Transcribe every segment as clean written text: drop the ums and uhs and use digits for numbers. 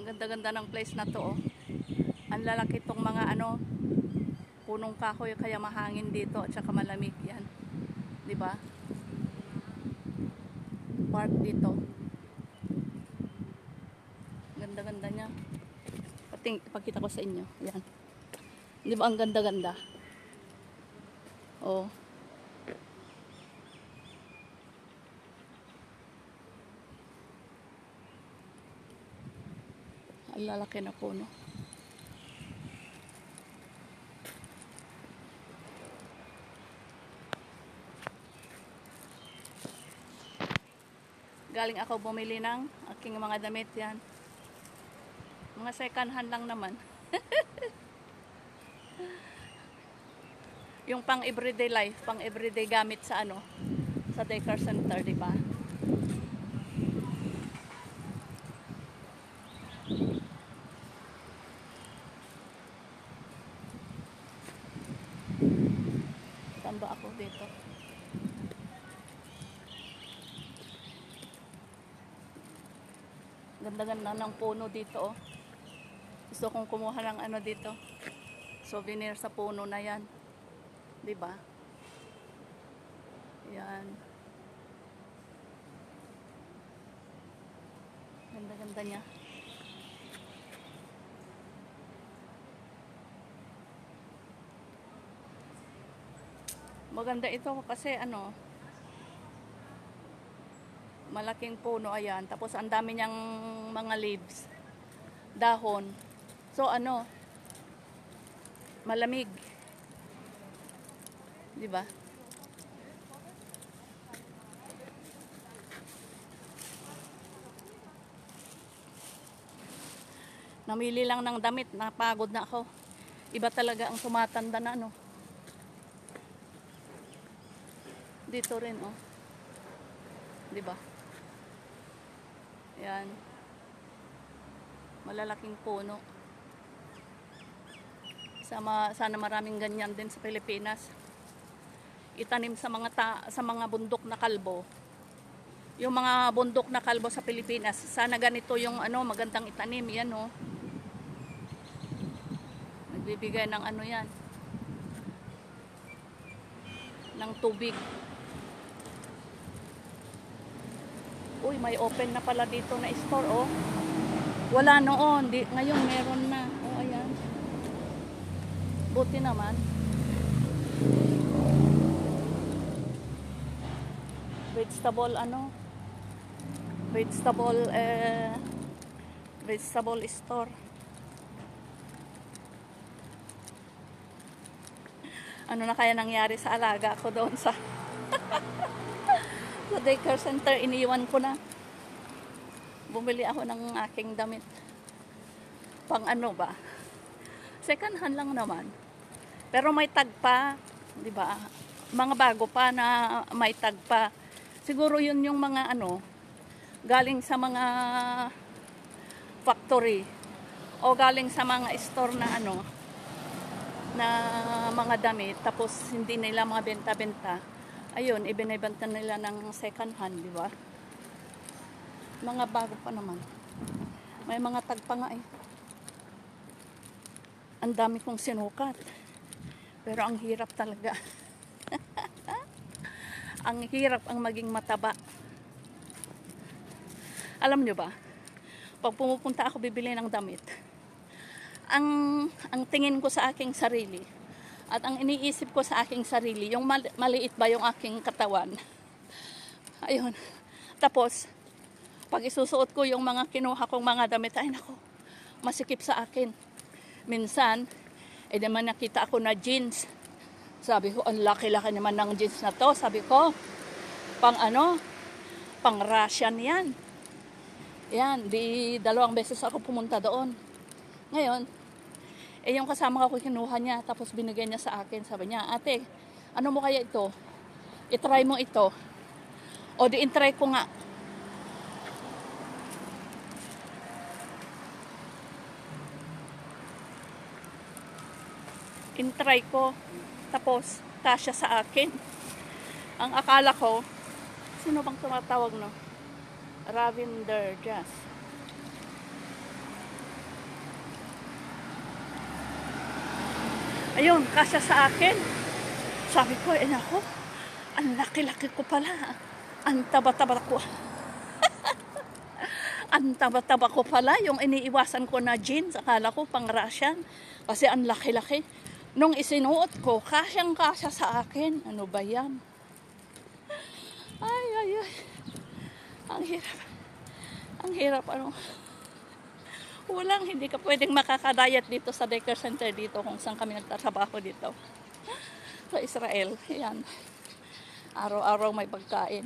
Ganda-ganda ng place na to, oh. Ang lalaki tong mga ano, punong kahoy, kaya mahangin dito at saka malamig yan. 'Di ba? Park dito. Ganda-ganda niya. Ipakita ko sa inyo. Yan. 'Di ba ang ganda-ganda? Oh. Ang lalaki na puno. Galing ako bumili ng aking mga damit yan. Mga second hand lang naman. Yung pang everyday life, pang everyday gamit sa ano, sa daycare center, di ba? Tamba ako dito. Ganda-ganda ng puno dito, oh. Gusto kong kumuha ng ano dito. Souvenir sa puno na yan. 'Di ba? Yan. Ganda-ganda niya. Maganda ito kasi ano, malaking puno, ayan. Tapos ang dami niyang mga leaves, dahon. So ano, malamig. 'Di ba? Namili lang ng damit, napagod na ako. Iba talaga ang tumatanda na ano. Dito rin, oh. 'Di ba? Yan. Malalaking puno. Sana maraming ganyan din sa Pilipinas. Itanim sa mga bundok na kalbo. Yung mga bundok na kalbo sa Pilipinas, sana ganito yung ano, magandang itanim, yan, oh. Nagbibigay ng ano yan, ng tubig. Uy, may open na pala dito na store, oh. Wala noon, ngayon meron na. Oh, ayan. Buti naman. Vegetable ano? Vegetable store. Ano na kaya nangyari sa alaga ko doon sa sa daycare center, iniwan ko na. Bumili ako ng aking damit. Pang ano ba? Second hand lang naman. Pero may tag pa, 'di ba? Mga bago pa na may tag pa. Siguro 'yun yung mga ano, galing sa mga factory o galing sa mga store na ano, na mga damit, tapos hindi nila mga benta-benta. Ayun, ibinebenta nila ng second hand, di ba? Mga bago pa naman. May mga tag pa nga, eh. Ang dami kong sinukat. Pero ang hirap talaga. Ang hirap ang maging mataba. Alam nyo ba? Pag pumupunta ako bibili ng damit, ang tingin ko sa aking sarili at ang iniisip ko sa aking sarili, yung maliit ba yung aking katawan. Ayun. Tapos, pag isusuot ko yung mga kinuha kong mga damit, ay nako, masikip sa akin. Minsan, naman nakita ako na jeans. Sabi ko, ang laki-laki naman ng jeans na to. Sabi ko, pang ano, pang Russian yan. Yan, di 2 beses ako pumunta doon. Ngayon, yung kasama ko kinuha niya, tapos binigay niya sa akin. Sabi niya, ate, ano mo kaya ito? I-try mo ito. O di in-try ko nga. In-try ko. Tapos, kasya sa akin. Ang akala ko, sino bang tumatawag, no? Ravinder Jas. Ayun, kasya sa akin. Sabi ko, nako, ang laki-laki ko pala. Ang taba-taba ko. Ang taba-taba ko pala. Yung iniiwasan ko na jeans, akala ko pang Russian. Kasi ang laki-laki. Nung isinuot ko, kasyang-kasya sa akin. Ano ba yan? Ay, ay, ay. Ang hirap. Ang hirap, ano. Hindi ka pwedeng makakadayat dito sa daycare center dito kung saan kami nagtatrabaho dito. Sa Israel. Yan. Araw-araw may pagkain.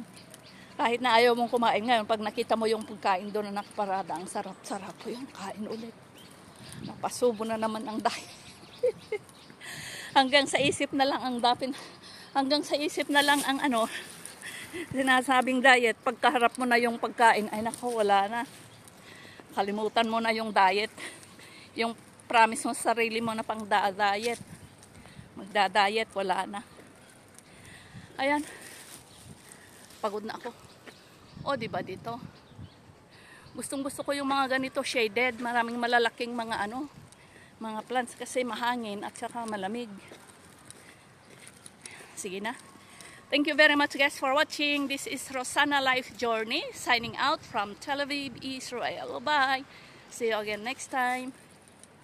Kahit na ayaw mong kumain ngayon, pag nakita mo yung pagkain doon na nakaparada, ang sarap-sarap ko yung kain ulit. Napasubo na naman ang diet. Hanggang sa isip na lang ang sinasabing diet. Pagkaharap mo na yung pagkain, ay nako, wala na. Kalimutan mo na yung diet. Yung promise mo sa sarili mo na pang diet. Magda-diet, wala na. Ayan. Pagod na ako. O, diba dito? Gustong-gusto ko yung mga ganito shaded. Maraming malalaking mga plants kasi mahangin at saka malamig. Sige na. Thank you very much guys for watching. This is Rosanna Life Journey signing out from Tel Aviv, Israel. Bye. See you again next time.